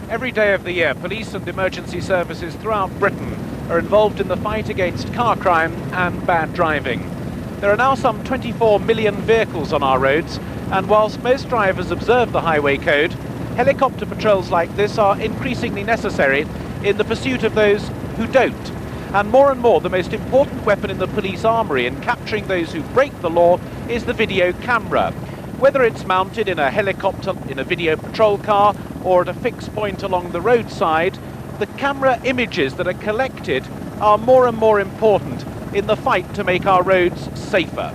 Every day of the year, police and emergency services throughout Britain are involved in the fight against car crime and bad driving. There are now some 24 million vehicles on our roads, and whilst most drivers observe the highway code, helicopter patrols like this are increasingly necessary in the pursuit of those who don't. And more, the most important weapon in the police armoury in capturing those who break the law is the video camera. Whether it's mounted in a helicopter, in a video patrol car, or at a fixed point along the roadside, the camera images that are collected are more and more important in the fight to make our roads safer.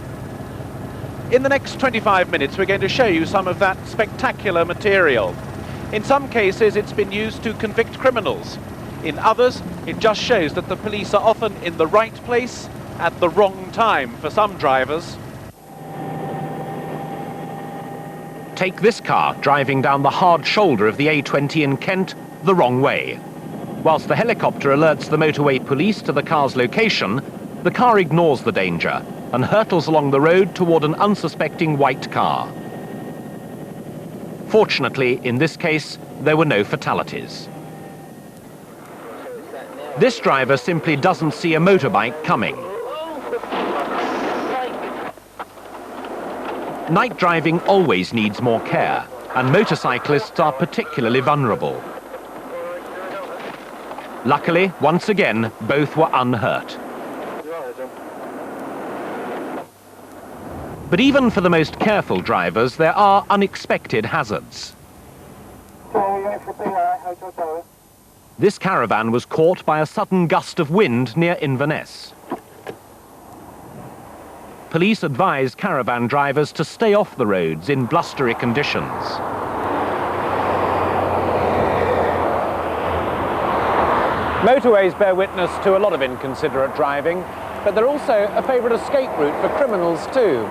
In the next 25 minutes, we're going to show you some of that spectacular material. In some cases, it's been used to convict criminals. In others, it just shows that the police are often in the right place at the wrong time for some drivers. Take this car driving down the hard shoulder of the A20 in Kent the wrong way. Whilst the helicopter alerts the motorway police to the car's location, the car ignores the danger and hurtles along the road toward an unsuspecting white car. Fortunately, in this case, there were no fatalities. This driver simply doesn't see a motorbike coming. Night driving always needs more care, and motorcyclists are particularly vulnerable. Luckily, once again, both were unhurt. But even for the most careful drivers, there are unexpected hazards. This caravan was caught by a sudden gust of wind near Inverness. Police advise caravan drivers to stay off the roads in blustery conditions. Motorways bear witness to a lot of inconsiderate driving, but they're also a favourite escape route for criminals too.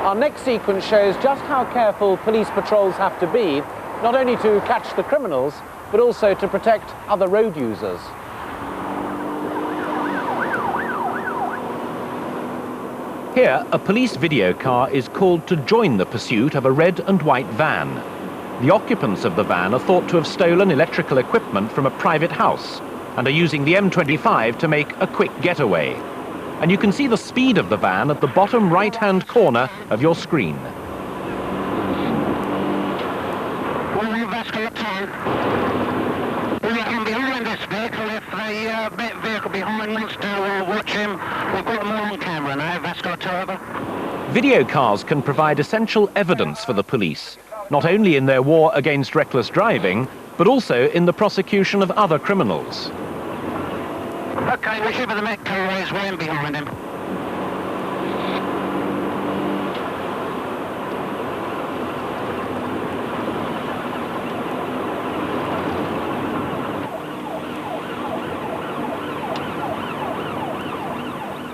Our next sequence shows just how careful police patrols have to be, not only to catch the criminals, but also to protect other road users. Here, a police video car is called to join the pursuit of a red and white van. The occupants of the van are thought to have stolen electrical equipment from a private house and are using the M25 to make a quick getaway. And you can see the speed of the van at the bottom right-hand corner of your screen. Behind this vehicle, if the vehicle behind wants to watch him, we've got them all on camera now. Vascular over. Video cars can provide essential evidence for the police, not only in their war against reckless driving, but also in the prosecution of other criminals. Okay, whichever the Met car is, we're in behind him.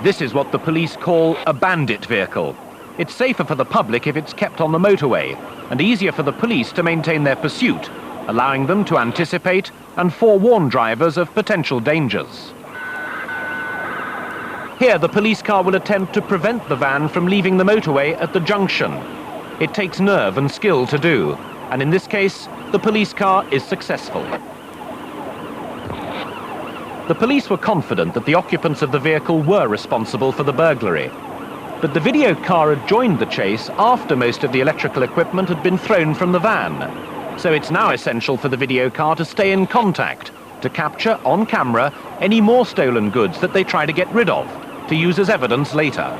This is what the police call a bandit vehicle. It's safer for the public if it's kept on the motorway, and easier for the police to maintain their pursuit, allowing them to anticipate and forewarn drivers of potential dangers. Here, the police car will attempt to prevent the van from leaving the motorway at the junction. It takes nerve and skill to do, and in this case, the police car is successful. The police were confident that the occupants of the vehicle were responsible for the burglary. But the video car had joined the chase after most of the electrical equipment had been thrown from the van. So it's now essential for the video car to stay in contact, to capture on camera any more stolen goods that they try to get rid of, to use as evidence later.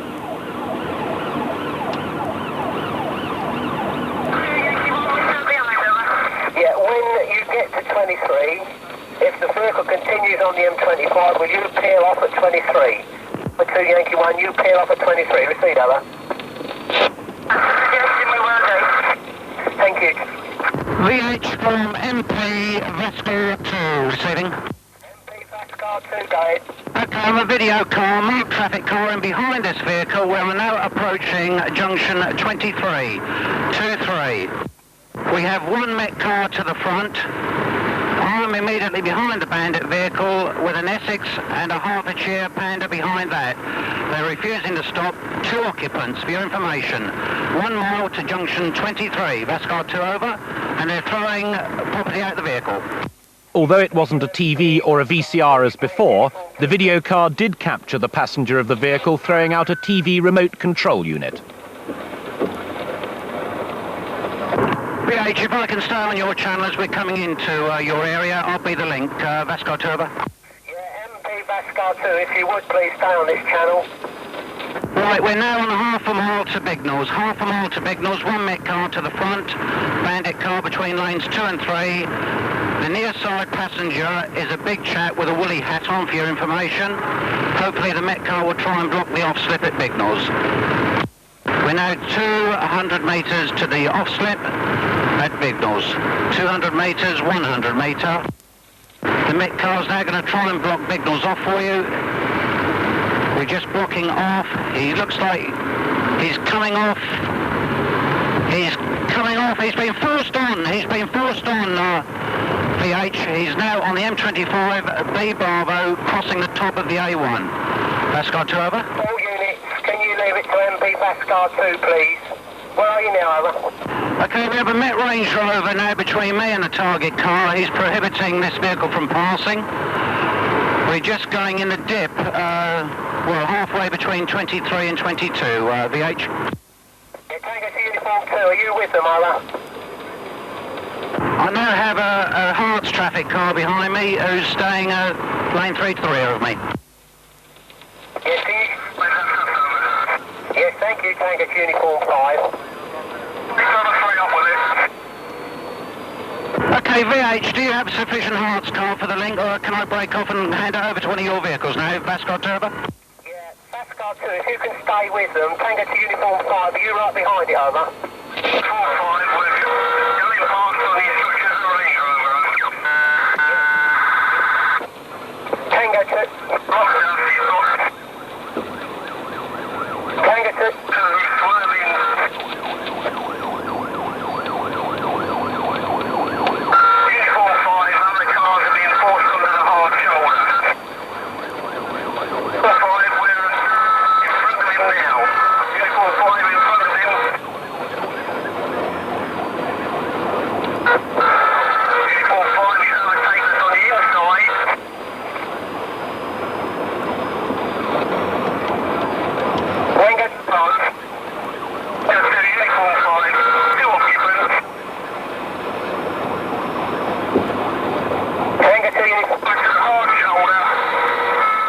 Yeah, when you get to 23, if the vehicle continues on the M25, will you peel off at 23? For 2 Yankee 1, you peel off at 23. Receive, Ella. Yes, we will do. Thank you. VH from MP Vascular 2, receiving. MP Vascular 2, guide. Okay, I'm a video car, marked traffic car, and behind this vehicle we're now approaching junction 23. 2-3. We have one Met car to the front. I'm immediately behind the bandit vehicle with an Essex and a Hertfordshire Panda behind that. They're refusing to stop. 2 occupants, for your information. 1 mile to junction 23. Vascar 2 over, and they're throwing property out the vehicle. Although it wasn't a TV or a VCR as before, the video car did capture the passenger of the vehicle throwing out a TV remote control unit. VH, if I can stay on your channel as we're coming into your area, I'll be the link. Vascar Turbo. Yeah, MP Vascar 2, if you would please stay on this channel. Right, we're now on half a mile to Bignells. Half a mile to Bignells, one Met car to the front, bandit car between lanes 2 and 3. The near side passenger is a big chap with a woolly hat on for your information. Hopefully the Met car will try and block the off-slip at Bignells. We're now 200 metres to the off-slip at Bignells. 200 metres, 100 metre. The Met car's now going to try and block Bignells off for you. We're just blocking off. He looks like he's coming off. He's coming off. He's been forced on. He's been forced on, VH. He's now on the M25, B Bravo, crossing the top of the A1. Vascar 2 over. All units, can you leave it to MP Vascar 2, please? Where are you now, over? Okay, we have a Met Range Rover now between me and the target car. He's prohibiting this vehicle from passing. We're just going in the dip, well, halfway between 23 and 22, VH. Yeah, Tango to Uniform 2, are you with them, over? I now have a Hearts traffic car behind me who's staying lane 3 to the rear of me. Yes, can you? Yes, thank you, Tango to Uniform 5. Okay, VH, do you have sufficient Hearts car for the link, or can I break off and hand it over to one of your vehicles now, Vascar Turbo? Yeah, Vascar 2, if you can stay with them, Tango to Uniform 5, are you right behind it, over? 4-5, we're going past on the instructions of the Range Rover. Tango 2. Tango 2.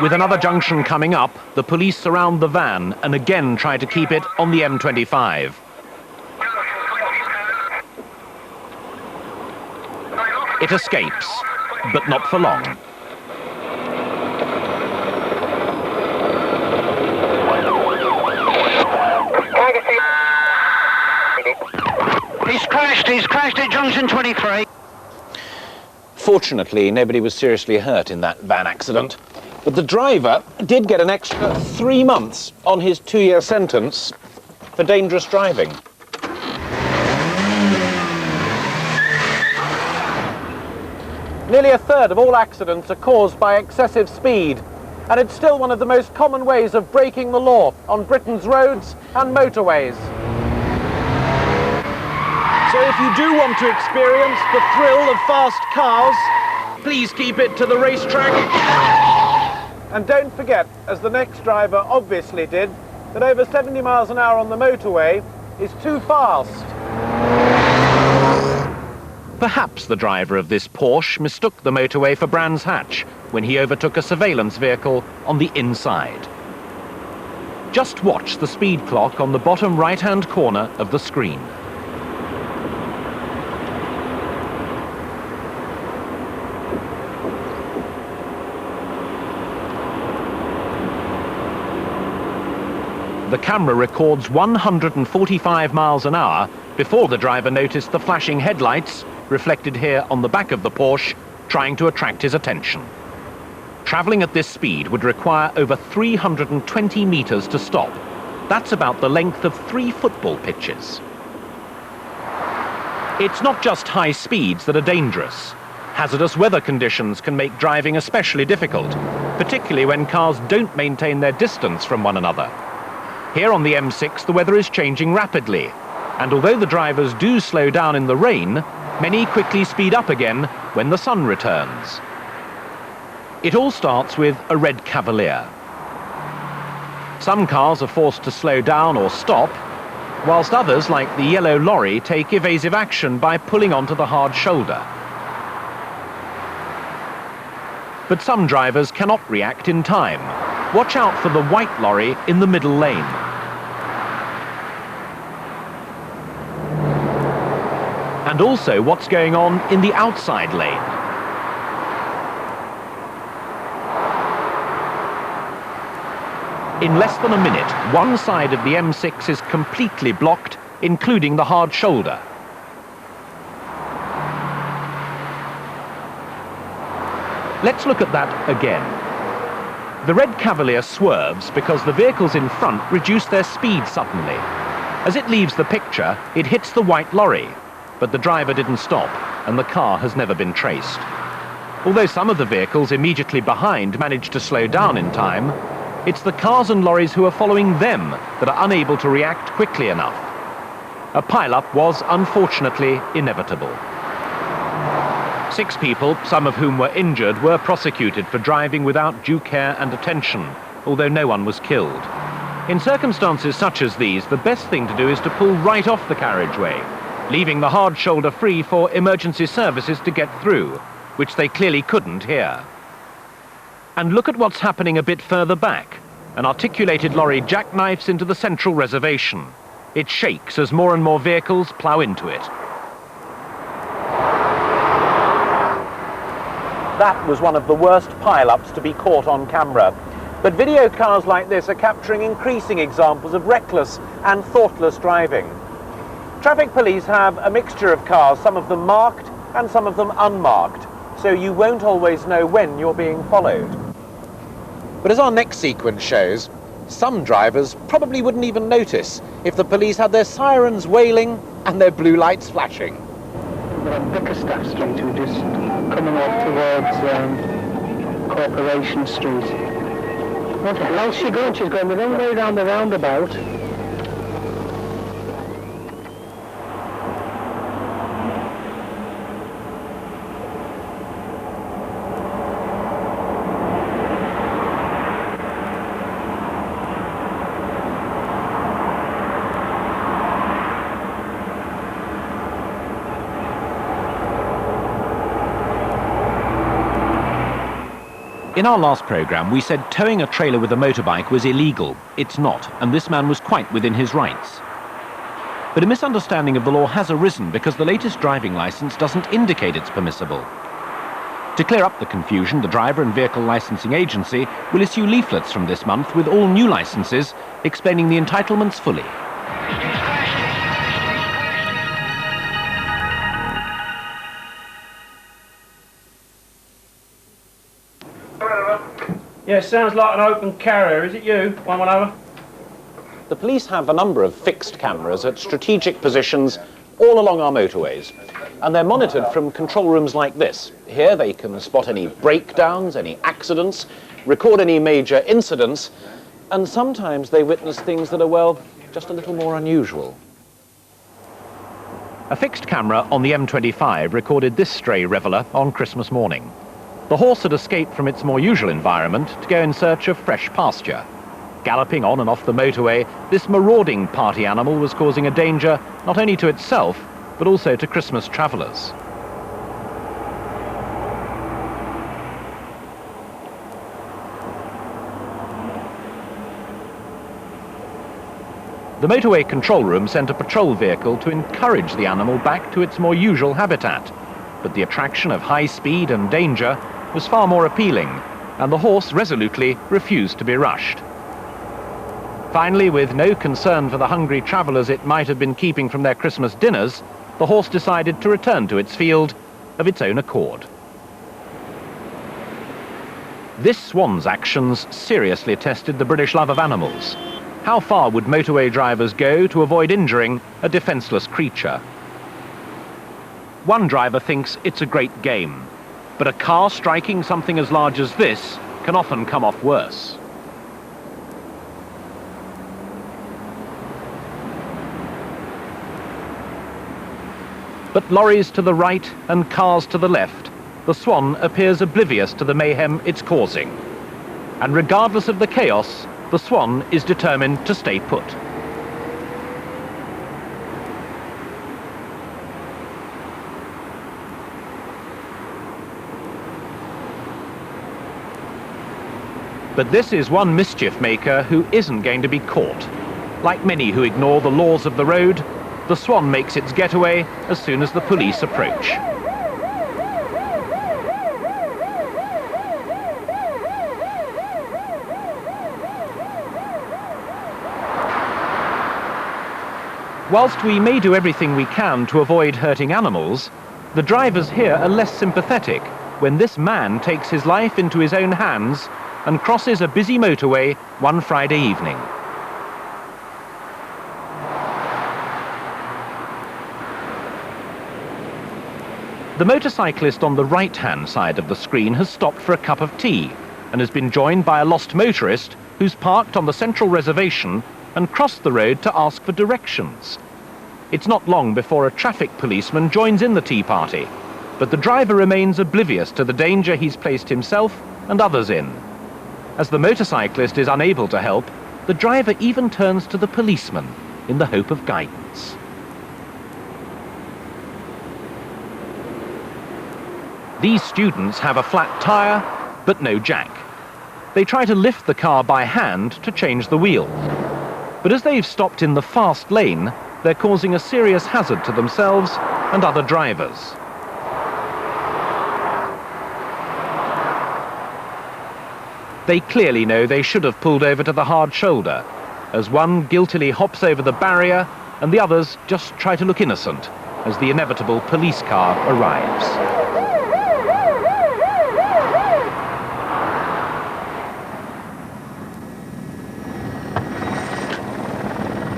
With another junction coming up, the police surround the van and again try to keep it on the M25. It escapes, but not for long. He's crashed at junction 23. Fortunately, nobody was seriously hurt in that van accident. But the driver did get an extra 3 months on his 2-year sentence for dangerous driving. Nearly a third of all accidents are caused by excessive speed, and it's still one of the most common ways of breaking the law on Britain's roads and motorways. So if you do want to experience the thrill of fast cars, please keep it to the racetrack. And don't forget, as the next driver obviously did, that over 70 miles an hour on the motorway is too fast. Perhaps the driver of this Porsche mistook the motorway for Brands Hatch when he overtook a surveillance vehicle on the inside. Just watch the speed clock on the bottom right-hand corner of the screen. The camera records 145 miles an hour before the driver noticed the flashing headlights, reflected here on the back of the Porsche, trying to attract his attention. Travelling at this speed would require over 320 metres to stop. That's about the length of 3 football pitches. It's not just high speeds that are dangerous. Hazardous weather conditions can make driving especially difficult, particularly when cars don't maintain their distance from one another. Here on the M6, the weather is changing rapidly, and although the drivers do slow down in the rain, Many quickly speed up again when the sun returns. It all starts with a red Cavalier. Some cars are forced to slow down or stop, whilst others, like the yellow lorry, take evasive action by pulling onto the hard shoulder. But some drivers cannot react in time. Watch out for the white lorry in the middle lane. And also what's going on in the outside lane. In less than a minute, one side of the M6 is completely blocked, including the hard shoulder. Let's look at that again. The red Cavalier swerves because the vehicles in front reduce their speed suddenly. As it leaves the picture, it hits the white lorry, but the driver didn't stop, and the car has never been traced. Although some of the vehicles immediately behind managed to slow down in time, it's the cars and lorries who are following them that are unable to react quickly enough. A pile-up was unfortunately inevitable. 6 people, some of whom were injured, were prosecuted for driving without due care and attention, although no one was killed. In circumstances such as these, the best thing to do is to pull right off the carriageway, leaving the hard shoulder free for emergency services to get through, which they clearly couldn't here. And look at what's happening a bit further back. An articulated lorry jackknifes into the central reservation. It shakes as more and more vehicles plough into it. That was one of the worst pile-ups to be caught on camera. But video cars like this are capturing increasing examples of reckless and thoughtless driving. Traffic police have a mixture of cars, some of them marked and some of them unmarked, so you won't always know when you're being followed. But as our next sequence shows, some drivers probably wouldn't even notice if the police had their sirens wailing and their blue lights flashing. We're on Bickerstaff Street, we're just coming off towards Corporation Street. What the hell's she going? She's going the wrong way round the roundabout. In our last programme, we said towing a trailer with a motorbike was illegal. It's not, and this man was quite within his rights. But a misunderstanding of the law has arisen because the latest driving licence doesn't indicate it's permissible. To clear up the confusion, the Driver and Vehicle Licensing Agency will issue leaflets from this month with all new licences explaining the entitlements fully. Yeah, sounds like an open carrier. Is it you? One over. The police have a number of fixed cameras at strategic positions all along our motorways, and they're monitored from control rooms like this. Here they can spot any breakdowns, any accidents, record any major incidents, and sometimes they witness things that are, well, just a little more unusual. A fixed camera on the M25 recorded this stray reveller on Christmas morning. The horse had escaped from its more usual environment to go in search of fresh pasture. Galloping on and off the motorway, this marauding party animal was causing a danger not only to itself, but also to Christmas travellers. The motorway control room sent a patrol vehicle to encourage the animal back to its more usual habitat, but the attraction of high speed and danger was far more appealing, and the horse resolutely refused to be rushed. Finally, with no concern for the hungry travellers it might have been keeping from their Christmas dinners, the horse decided to return to its field of its own accord. This swan's actions seriously tested the British love of animals. How far would motorway drivers go to avoid injuring a defenceless creature? One driver thinks it's a great game, but a car striking something as large as this can often come off worse. But lorries to the right and cars to the left, the Swan appears oblivious to the mayhem it's causing. And regardless of the chaos, the Swan is determined to stay put. But this is one mischief maker who isn't going to be caught. Like many who ignore the laws of the road, the Swan makes its getaway as soon as the police approach. Whilst we may do everything we can to avoid hurting animals, the drivers here are less sympathetic when this man takes his life into his own hands and crosses a busy motorway one Friday evening. The motorcyclist on the right-hand side of the screen has stopped for a cup of tea and has been joined by a lost motorist who's parked on the central reservation and crossed the road to ask for directions. It's not long before a traffic policeman joins in the tea party, but the driver remains oblivious to the danger he's placed himself and others in. As the motorcyclist is unable to help, the driver even turns to the policeman in the hope of guidance. These students have a flat tyre, but no jack. They try to lift the car by hand to change the wheels. But as they've stopped in the fast lane, they're causing a serious hazard to themselves and other drivers. They clearly know they should have pulled over to the hard shoulder, as one guiltily hops over the barrier and the others just try to look innocent as the inevitable police car arrives.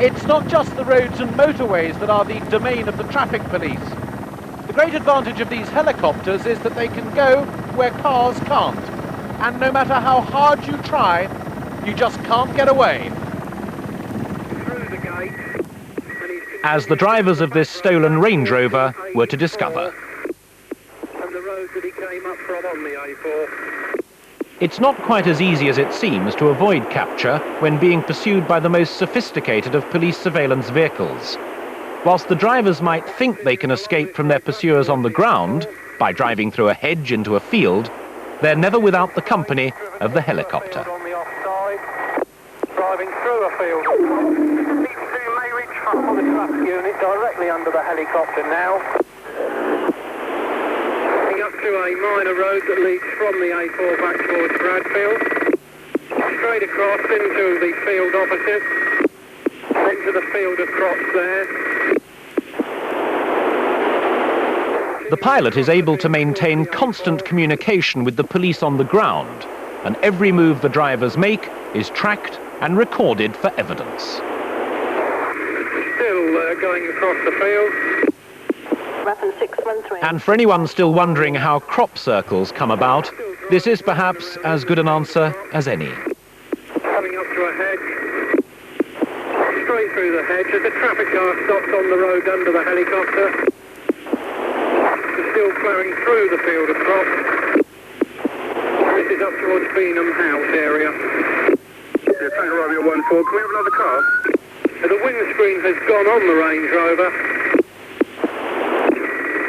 It's not just the roads and motorways that are the domain of the traffic police. The great advantage of these helicopters is that they can go where cars can't. And no matter how hard you try, you just can't get away. As the drivers of this stolen Range Rover were to discover. And the road that he came up from on the A4. It's not quite as easy as it seems to avoid capture when being pursued by the most sophisticated of police surveillance vehicles. Whilst the drivers might think they can escape from their pursuers on the ground by driving through a hedge into a field, they're never without the company of the helicopter. On the offside, driving through a field. May reach front of the traffic unit directly under the helicopter now. Up to a minor road that leads from the A4 back towards Bradfield. Straight across into the field opposite. Into the field of crops there. The pilot is able to maintain constant communication with the police on the ground, and every move the drivers make is tracked and recorded for evidence. Still going across the field. And for anyone still wondering how crop circles come about, this is perhaps as good an answer as any. Coming up to a hedge. Straight through the hedge as the traffic car stops on the road under the helicopter. Still plowing through the field of crops. This is up towards Beenham House area. Yeah, Tango Romeo 14, can we have another car? The windscreen has gone on the Range Rover.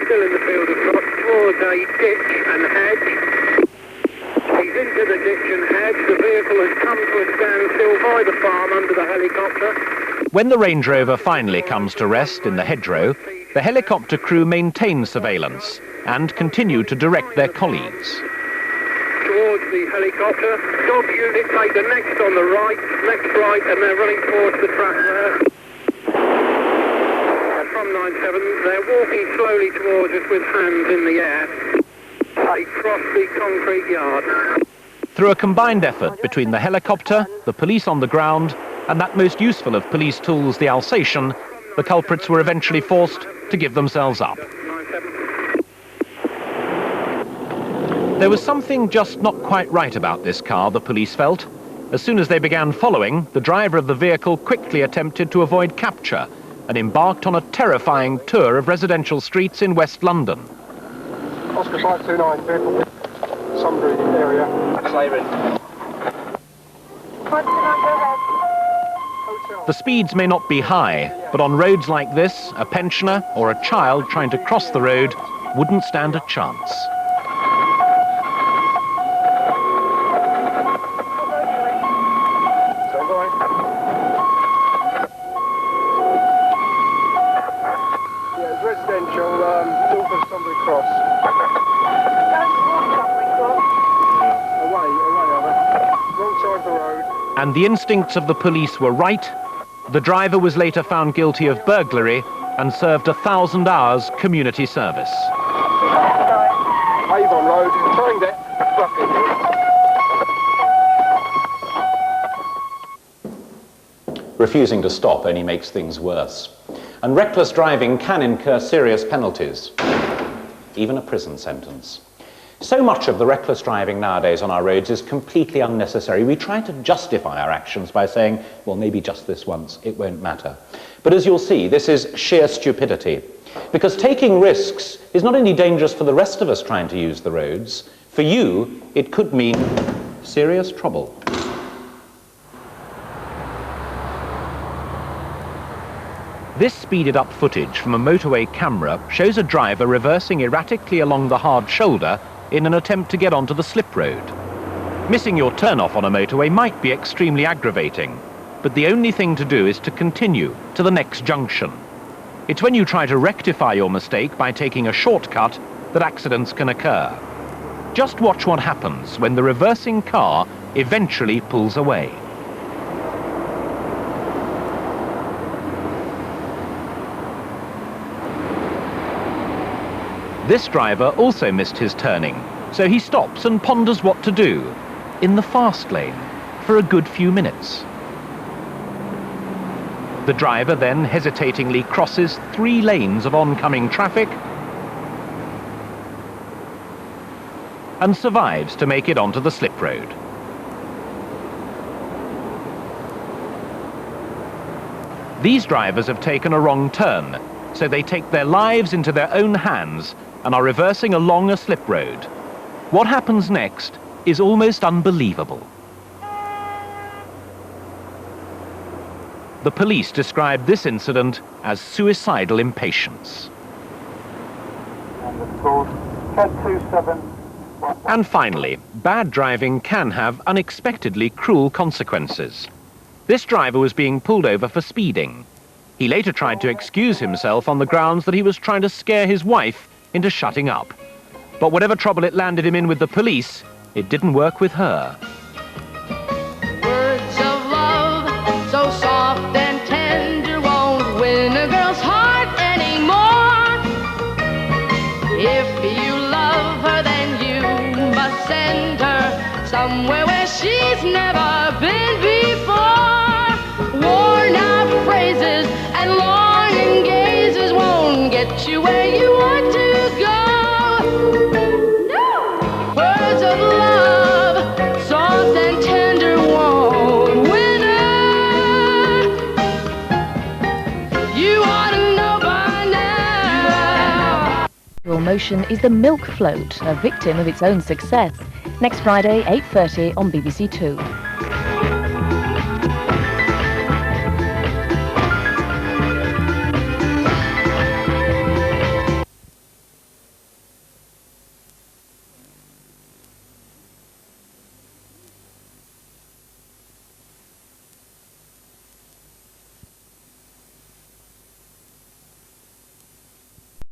Still in the field of crops towards a ditch and hedge. He's into the ditch and hedge. The vehicle has come to a standstill by the farm under the helicopter. When the Range Rover finally comes to rest in the hedgerow, the helicopter crew maintain surveillance and continue to direct their colleagues. Towards the helicopter, dog unit take the next on the right, next right, and they're running towards the track there. From 97, they're walking slowly towards us with hands in the air. They cross the concrete yard. Through a combined effort between the helicopter, the police on the ground, and that most useful of police tools, the Alsatian, the culprits were eventually forced to give themselves up. There was something just not quite right about this car, the police felt. As soon as they began following, the driver of the vehicle quickly attempted to avoid capture and embarked on a terrifying tour of residential streets in West London. Oscar 529, vehicle, Sunbury area. The speeds may not be high, but on roads like this, a pensioner or a child trying to cross the road wouldn't stand a chance. And the instincts of the police were right. The driver was later found guilty of burglary and served 1,000 hours community service. Avon Road, trained it, Refusing to stop only makes things worse. And reckless driving can incur serious penalties, even a prison sentence. So much of the reckless driving nowadays on our roads is completely unnecessary. We try to justify our actions by saying, well, maybe just this once, it won't matter. But as you'll see, this is sheer stupidity. Because taking risks is not only dangerous for the rest of us trying to use the roads, for you, it could mean serious trouble. This speeded up footage from a motorway camera shows a driver reversing erratically along the hard shoulder in an attempt to get onto the slip road. Missing your turn-off on a motorway might be extremely aggravating, but the only thing to do is to continue to the next junction. It's when you try to rectify your mistake by taking a shortcut that accidents can occur. Just watch what happens when the reversing car eventually pulls away. This driver also missed his turning, so he stops and ponders what to do, in the fast lane, for a good few minutes. The driver then hesitatingly crosses 3 lanes of oncoming traffic and survives to make it onto the slip road. These drivers have taken a wrong turn, so they take their lives into their own hands and are reversing along a slip road. What happens next is almost unbelievable. The police described this incident as suicidal impatience. And finally, bad driving can have unexpectedly cruel consequences. This driver was being pulled over for speeding. He later tried to excuse himself on the grounds that he was trying to scare his wife into shutting up. But whatever trouble it landed him in with the police, it didn't work with her. Words of love, so soft and tender, won't win a girl's heart anymore. If you love her, then you must send her somewhere where she's never been before. Worn out phrases and longing gazes won't get you where you want to go. No! Words of love, soft and tender, won't win her. You ought to know by now. Real Motion is the milk float, a victim of its own success. Next Friday, 8:30 on BBC Two.